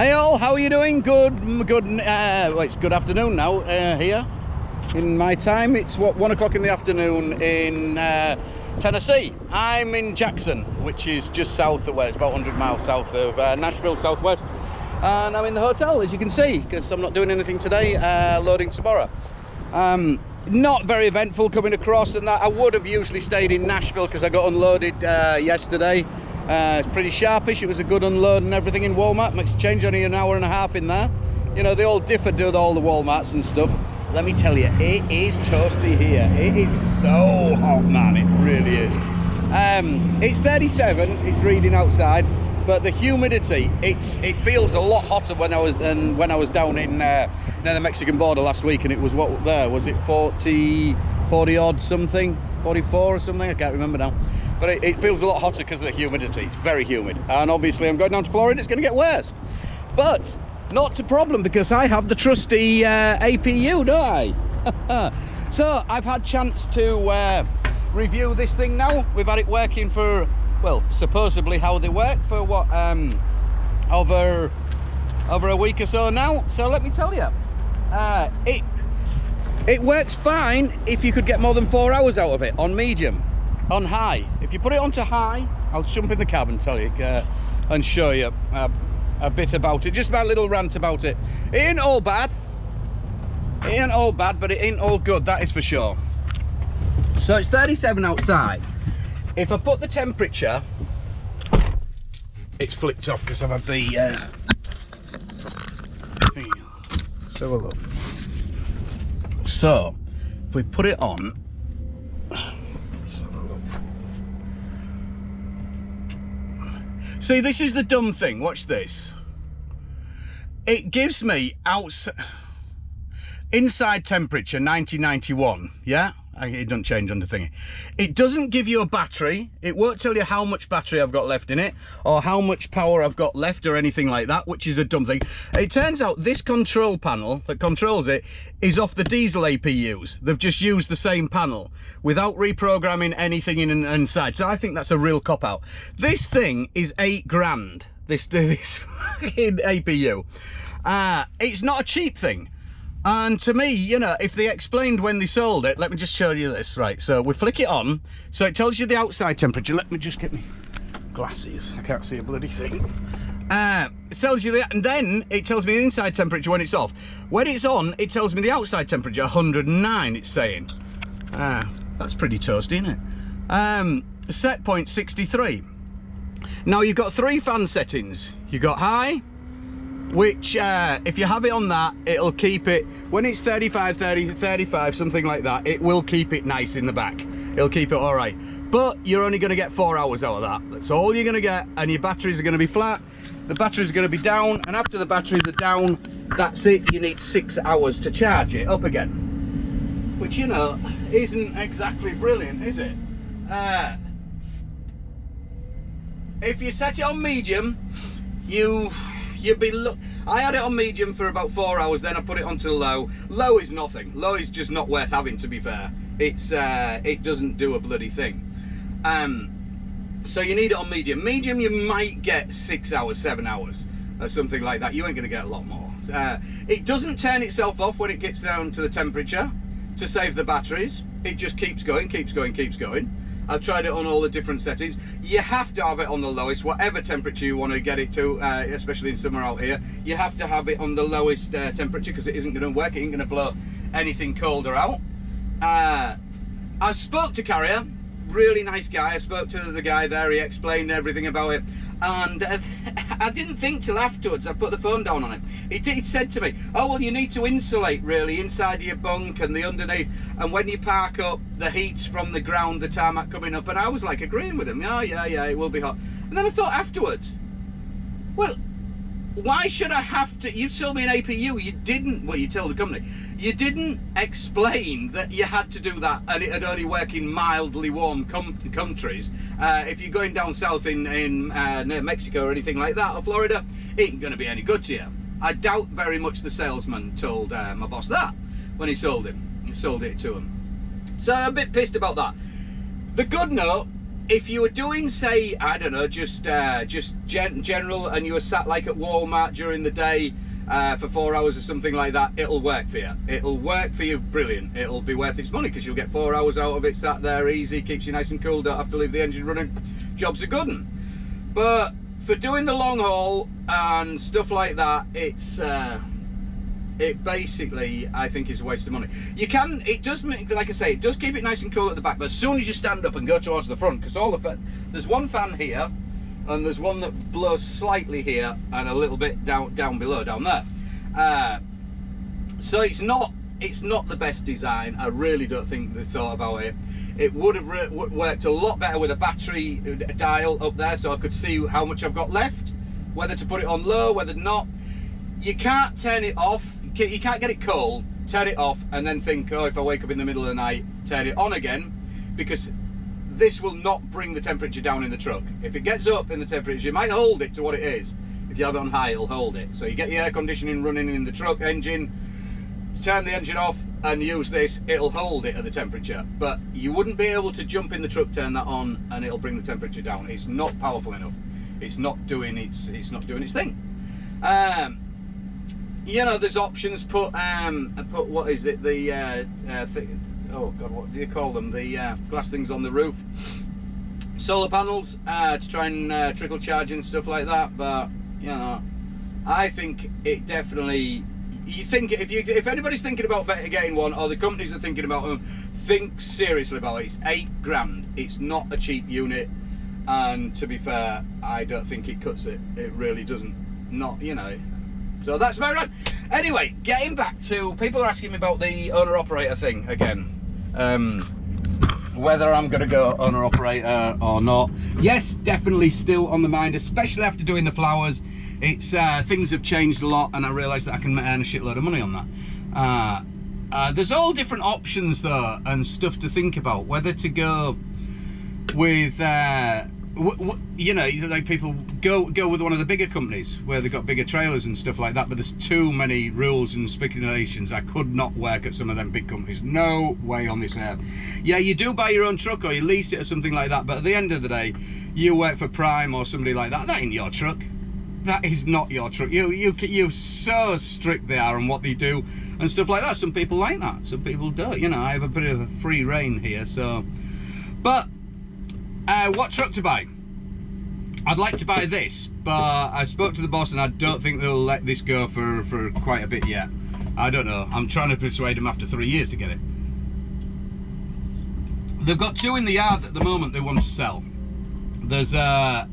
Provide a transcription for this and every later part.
Hey all, how are you doing? Well, it's good afternoon now here in my time. It's what, 1 o'clock in the afternoon in Tennessee. I'm in Jackson, which is just south of where it's about 100 miles south of Nashville, southwest. And I'm in the hotel, as you can see, because I'm not doing anything today, loading tomorrow. Not very eventful coming across and that. I would have usually stayed in Nashville because I got unloaded yesterday. It's pretty sharpish. It was a good unload and everything in Walmart. Makes a change, only an hour and a half in there. You know, they all differ, do all the Walmarts and stuff. Let me tell you, it is toasty here. It is so hot, man. It really is. It's 37. It's reading outside, but the humidity, it feels a lot hotter when I was down in near the Mexican border last week, and it was what there was it 40 odd something, 44 or something. I can't remember now. But it feels a lot hotter because of the humidity. It's very humid. And obviously I'm going down to Florida, it's going to get worse. But not a problem because I have the trusty APU, don't I? So I've had chance to review this thing now. We've had it working for, well, supposedly how they work for what, over a week or so now. So let me tell you, it works fine if you could get more than 4 hours out of it on medium. On high, if you put it onto high, I'll jump in the cab and tell you and show you a bit about it, just about a little rant about it. It ain't all bad, but it ain't all good, that is for sure. So it's 37 outside. If I put the temperature, it's flipped off because I've had the let's have a look. So if we put it on, see, this is the dumb thing. Watch this. It gives me inside temperature 9091. Yeah, it doesn't change on the thingy. It doesn't give you a battery. It won't tell you how much battery I've got left in it or how much power I've got left or anything like that, which is a dumb thing. It turns out this control panel that controls it is off the diesel APUs. They've just used the same panel without reprogramming anything inside. So I think that's a real cop-out. This thing is $8 grand, this fucking APU. It's not a cheap thing. And to me, you know, if they explained when they sold it, let me just show you this. Right, so we flick it on, so it tells you the outside temperature. Let me just get me glasses, I can't see a bloody thing. It tells you that, and then it tells me the inside temperature when it's off. When it's on, it tells me the outside temperature, 109, it's saying. That's pretty toasty, isn't it? Set point 63. Now you've got 3 fan settings. You've got high, which if you have it on that, it'll keep it, when it's 35, 30, 35, something like that, it will keep it nice in the back. It'll keep it all right. But you're only going to get 4 hours out of that. That's all you're going to get, and your batteries are going to be flat. The batteries are going to be down, and after the batteries are down, that's it. You need 6 hours to charge it up again. Which, you know, isn't exactly brilliant, is it? If you set it on medium, I had it on medium for about 4 hours, then I put it onto low. Low is nothing. Low is just not worth having, to be fair. It doesn't do a bloody thing. So you need it on medium. Medium, you might get 6 hours, 7 hours, or something like that. You ain't gonna get a lot more. It doesn't turn itself off when it gets down to the temperature to save the batteries. It just keeps going, keeps going, keeps going. I've tried it on all the different settings. You have to have it on the lowest, whatever temperature you want to get it to, especially in summer out here. You have to have it on the lowest temperature because it isn't going to work. It ain't going to blow anything colder out. I spoke to Carrier, really nice guy. I spoke to the guy there. He explained everything about it. And I didn't think till afterwards. I put the phone down on him. He said to me, oh, well, you need to insulate really inside your bunk and the underneath. And when you park up, the heat's from the ground, the tarmac coming up. And I was like agreeing with him. Oh, yeah, it will be hot. And then I thought afterwards, well, why should I have to? You sold me an APU. You didn't, well, you told the company. You didn't explain that you had to do that and it would only work in mildly warm countries. If you're going down south in near Mexico or anything like that, or Florida, it ain't going to be any good to you. I doubt very much the salesman told my boss that when he sold it to him. So I'm a bit pissed about that. The good note if you were doing, say, I don't know, just general, and you were sat like at Walmart during the day for 4 hours or something like that, it'll work for you. It'll work for you brilliant. It'll be worth its money because you'll get 4 hours out of it, sat there easy, keeps you nice and cool, don't have to leave the engine running. Job's a good one. But for doing the long haul and stuff like that, it basically, I think, is a waste of money. You can, it does make, like I say, it does keep it nice and cool at the back, but as soon as you stand up and go towards the front, because there's one fan here, and there's one that blows slightly here, and a little bit down below, down there. So it's not the best design. I really don't think they thought about it. It would have worked a lot better with a battery dial up there, so I could see how much I've got left, whether to put it on low, whether not. You can't turn it off. You can't get it cold, turn it off, and then think, oh, if I wake up in the middle of the night, turn it on again, because this will not bring the temperature down in the truck. If it gets up in the temperature, you might hold it to what it is. If you have it on high, it'll hold it. So you get your air conditioning running in the truck engine, turn the engine off and use this, it'll hold it at the temperature. But you wouldn't be able to jump in the truck, turn that on, and it'll bring the temperature down. It's not powerful enough. It's not doing its thing. You know, there's options. Put what is it? The oh god, what do you call them? The glass things on the roof. Solar panels to try and trickle charge and stuff like that. But you know, I think it definitely. You think if anybody's thinking about getting one, or the companies are thinking about them, think seriously about it. It's £8 grand. It's not a cheap unit, and to be fair, I don't think it cuts it. It really doesn't. Not, you know. So that's my rant. Anyway, getting back to, people are asking me about the owner-operator thing again. Whether I'm going to go owner-operator or not. Yes, definitely still on the mind, especially after doing the flowers. It's things have changed a lot, and I realise that I can earn a shitload of money on that. There's all different options though, and stuff to think about. Whether to go with, you know, like people go with one of the bigger companies where they've got bigger trailers and stuff like that, but there's too many rules and speculations. I could not work at some of them big companies. No way on this earth. Yeah, you do buy your own truck or you lease it or something like that, but at the end of the day, you work for Prime or somebody like that. That ain't your truck. That is not your truck. You're so strict they are on what they do and stuff like that. Some people like that, some people don't. You know, I have a bit of a free reign here, so. But what truck to buy? I'd like to buy this, but I spoke to the boss and I don't think they'll let this go for quite a bit yet. I don't know. I'm trying to persuade them after 3 years to get it. They've got two in the yard at the moment they want to sell. There's a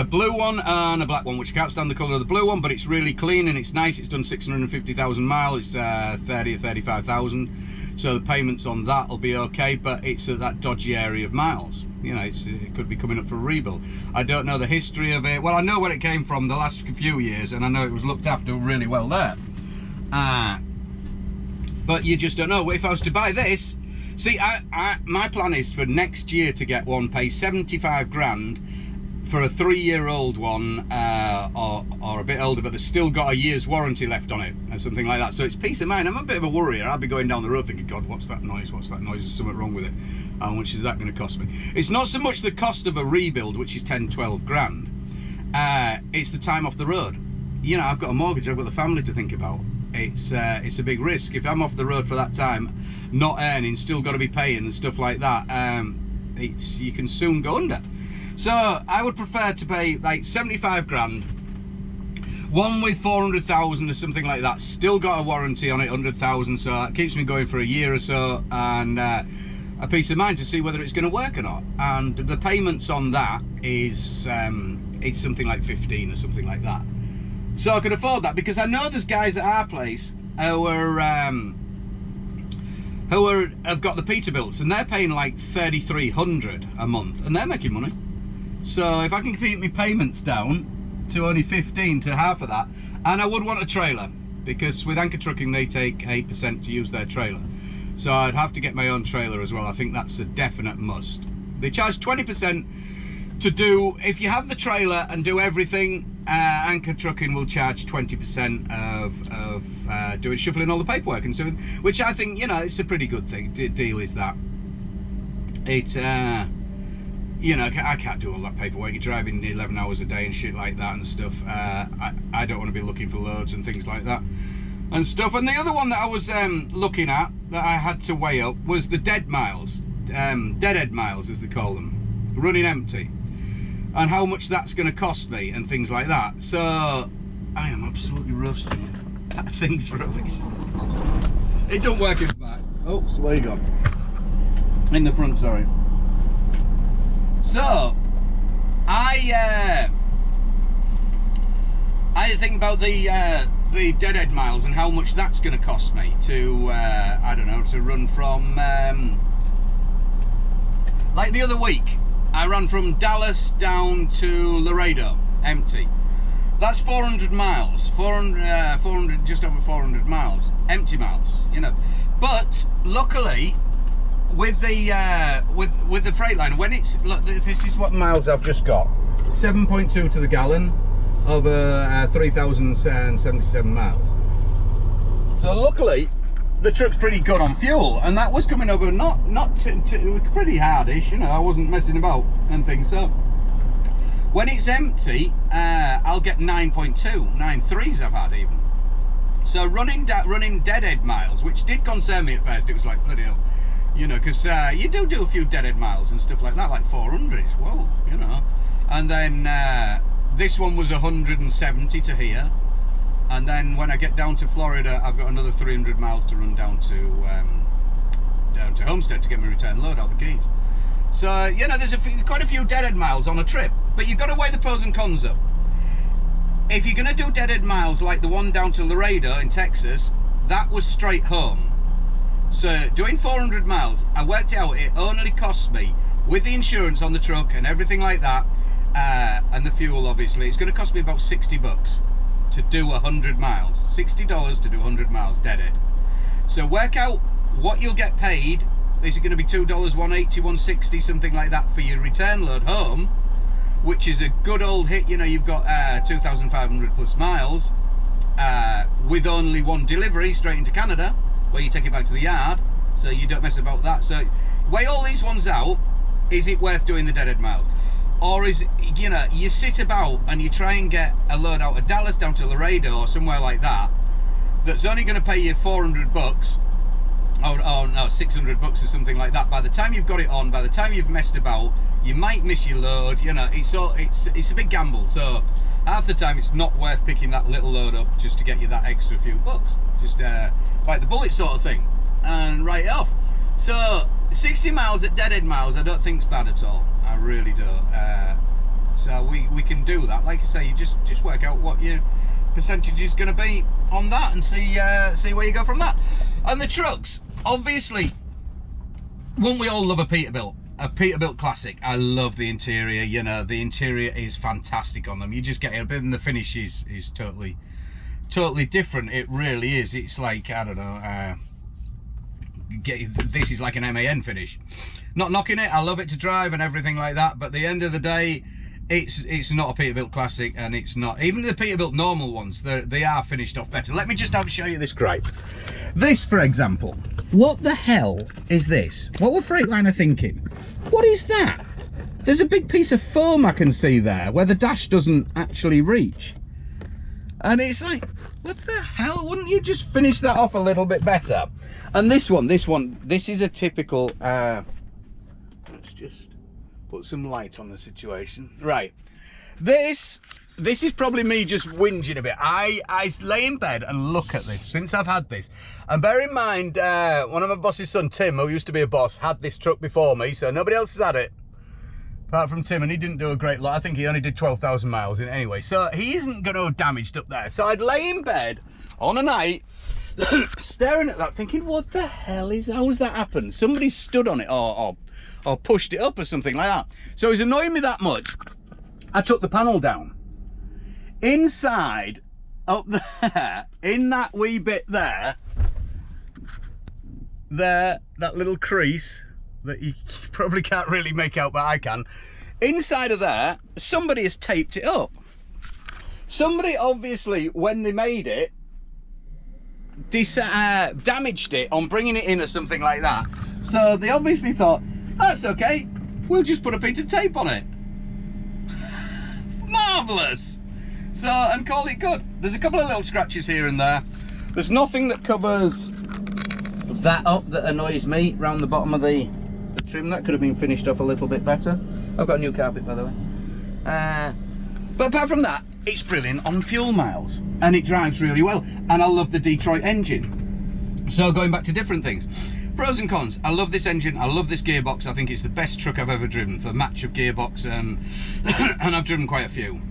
blue one and a black one, which I can't stand the colour of the blue one, but it's really clean and it's nice. It's done 650,000 miles. It's 30 or 35,000. So the payments on that will be okay, but it's at that dodgy area of miles. You know, it could be coming up for a rebuild. I don't know the history of it. Well, I know where it came from the last few years, and I know it was looked after really well there. But you just don't know. If I was to buy this, see, my plan is for next year to get one, pay 75 grand for a 3-year-old one, or a bit older, but there's still got a year's warranty left on it, or something like that. So it's peace of mind. I'm a bit of a worrier. I'll be going down the road thinking, God, what's that noise? What's that noise? There's something wrong with it. How much is that going to cost me? It's not so much the cost of a rebuild, which is 10, 12 grand. It's the time off the road. You know, I've got a mortgage, I've got the family to think about. It's a big risk. If I'm off the road for that time, not earning, still got to be paying and stuff like that, you can soon go under. So I would prefer to pay like 75 grand, one with 400,000 or something like that, still got a warranty on it, 100,000, so it keeps me going for a year or so, and a peace of mind to see whether it's going to work or not. And the payments on that is it's something like 15 or something like that. So I can afford that, because I know there's guys at our place who have got the Peterbilts, and they're paying like 3,300 a month, and they're making money. So if I can keep my payments down to only 15, to half of that, and I would want a trailer, because with Anchor Trucking they take 8% to use their trailer, so I'd have to get my own trailer as well. I think that's a definite must. They charge 20% to do, if you have the trailer and do everything, Anchor Trucking will charge 20% of doing, shuffling all the paperwork and stuff, which I think, you know, it's a pretty good thing. Deal is that. It, you know, I can't do all that paperwork. You're driving 11 hours a day and shit like that and stuff. I don't want to be looking for loads and things like that and stuff. And the other one that I was looking at that I had to weigh up was the dead miles, deadhead miles as they call them, running empty, and how much that's going to cost me and things like that. So I am absolutely roasting it. That thing's rubbish. It don't work in the back. Oops, where you gone? In the front, sorry. So I think about the deadhead miles and how much that's going to cost me to I don't know, to run from like the other week I ran from Dallas down to Laredo empty. That's 400 miles, 400, just over 400 miles, empty miles, you know. But luckily, with the Freightliner, when it's, look, this is what miles I've just got, 7.2 to the gallon over 3,077 miles. So luckily, the truck's pretty good on fuel, and that was coming over not pretty hardish, you know. I wasn't messing about and things. So when it's empty, I'll get 9.2, 9.3s I've had even. So running deadhead miles, which did concern me at first. It was like, bloody hell, you know, because you do a few deadhead miles and stuff like that, like 400s, whoa, you know. And then this one was 170 to here. And then when I get down to Florida, I've got another 300 miles to run down to Homestead to get my return load out the keys. So, you know, there's quite a few deadhead miles on a trip, but you've got to weigh the pros and cons up. If you're going to do deadhead miles like the one down to Laredo in Texas, that was straight home. So doing 400 miles, I worked out it only cost me, with the insurance on the truck and everything like that, and the fuel obviously, it's going to cost me about 60 bucks to do 100 miles. $60 to do 100 miles deadhead. So work out what you'll get paid. Is it going to be $2, $1.80, $1.60, something like that for your return load home, which is a good old hit. You know, you've got 2,500 plus miles with only one delivery straight into Canada, where you take it back to the yard, so you don't mess about that. So weigh all these ones out. Is it worth doing the deadhead miles? Or is it, you know, you sit about and you try and get a load out of Dallas down to Laredo or somewhere like that, that's only going to pay you 400 bucks, oh no, 600 bucks or something like that. By the time you've got it on, by the time you've messed about, you might miss your load. You know, it's a big gamble. So half the time it's not worth picking that little load up just to get you that extra few bucks. Just bite the bullet sort of thing and write it off. So 60 miles at deadhead miles, I don't think's bad at all. I really don't. So we can do that. Like I say, you just work out what your percentage is going to be on that and see where you go from that. And the trucks, obviously, won't we all love a Peterbilt? A Peterbilt classic. I love the interior. You know, the interior is fantastic on them. You just get a bit, and the finish is totally different. It really is. It's like, I don't know, this is like an MAN finish. Not knocking it, I love it to drive and everything like that, but at the end of the day, it's not a Peterbilt classic, and it's not even the Peterbilt normal ones. They are finished off better. Let me just show you this gripe. This, for example, what the hell is this? What were Freightliner thinking? What is that? There's a big piece of foam I can see there where the dash doesn't actually reach, and it's like, what the hell? Wouldn't you just finish that off a little bit better? And this is a typical let's just put some light on the situation. Right, this is probably me just whinging a bit. I lay in bed and look at this since I've had this, and bear in mind, one of my boss's son Tim, who used to be a boss, had this truck before me, so nobody else has had it apart from Tim, and he didn't do a great lot. I think he only did 12,000 miles in it anyway, so he isn't going to have damaged up there. So I'd lay in bed on a night staring at that thinking, what the hell how's that happened? Somebody stood on it or pushed it up or something like that. So it's annoying me that much, I took the panel down. Inside, up there, in that wee bit there, that little crease that you probably can't really make out, but I can. Inside of there, somebody has taped it up. Somebody obviously, when they made it, damaged it on bringing it in or something like that. So they obviously thought, That's okay. We'll just put a piece of tape on it. Marvellous. So, and call it good. There's a couple of little scratches here and there. There's nothing that covers that up that annoys me round the bottom of the trim. That could have been finished off a little bit better. I've got a new carpet, by the way. But apart from that, it's brilliant on fuel miles, and it drives really well. And I love the Detroit engine. So going back to different things, pros and cons. I love this engine. I love this gearbox. I think it's the best truck I've ever driven for match of gearbox, and I've driven quite a few.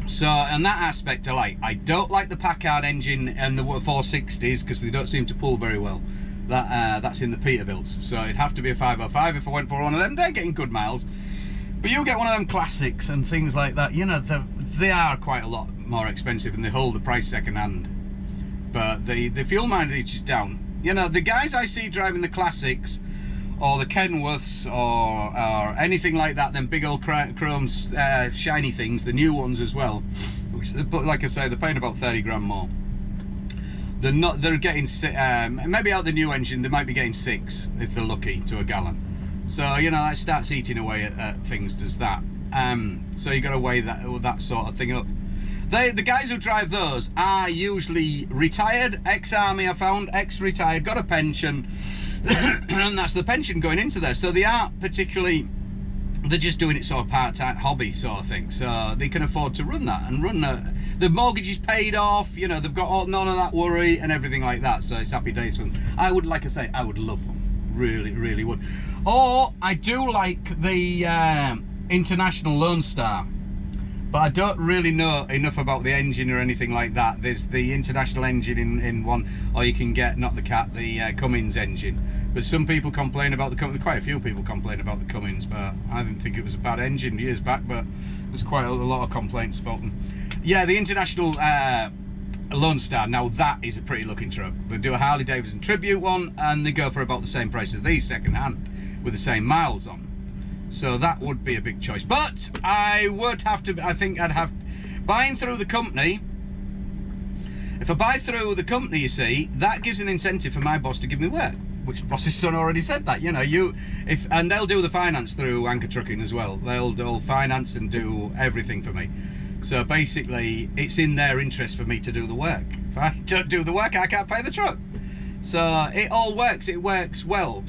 So, and that aspect I like. I don't like the Packard engine and the 460s because they don't seem to pull very well. That's in the Peterbilts, so it'd have to be a 505 if I went for one of them. They're getting good miles, but you get one of them classics and things like that, you know, they are quite a lot more expensive and they hold the price second hand, but the fuel mileage is down. You know, the guys I see driving the classics or the Kenworths or anything like that, them big old chrome shiny things, the new ones as well, which, but like I say, they're paying about 30 grand more. They're getting maybe out the new engine they might be getting 6 if they're lucky to a gallon. So you know, that starts eating away at things, does that. So you got to weigh that sort of thing up. The guys who drive those are usually retired, ex-army, I found, ex-retired, got a pension, and that's the pension going into there. So they aren't particularly, they're just doing it sort of part-time hobby sort of thing. So they can afford to run that and run the mortgage is paid off, you know, they've got none of that worry and everything like that. So it's happy days for them. I would, like I say, I would love them. Really, really would. Or I do like the International Lone Star, but I don't really know enough about the engine or anything like that. There's the International engine in one, or you can get, not the Cat, the Cummins engine. But some people complain about the Cummins, quite a few people complain about the Cummins, but I didn't think it was a bad engine years back, but there's quite a lot of complaints about them. Yeah, the International Lone Star, now that is a pretty looking truck. They do a Harley Davidson Tribute one, and they go for about the same price as these second hand, with the same miles on. So that would be a big choice. But I would have to, I think I'd have, buying through the company, if I buy through the company, you see, that gives an incentive for my boss to give me work, which the boss's son already said that, you know, and they'll do the finance through Anchor Trucking as well. They'll finance and do everything for me. So basically, it's in their interest for me to do the work. If I don't do the work, I can't pay the truck. So it all works, it works well.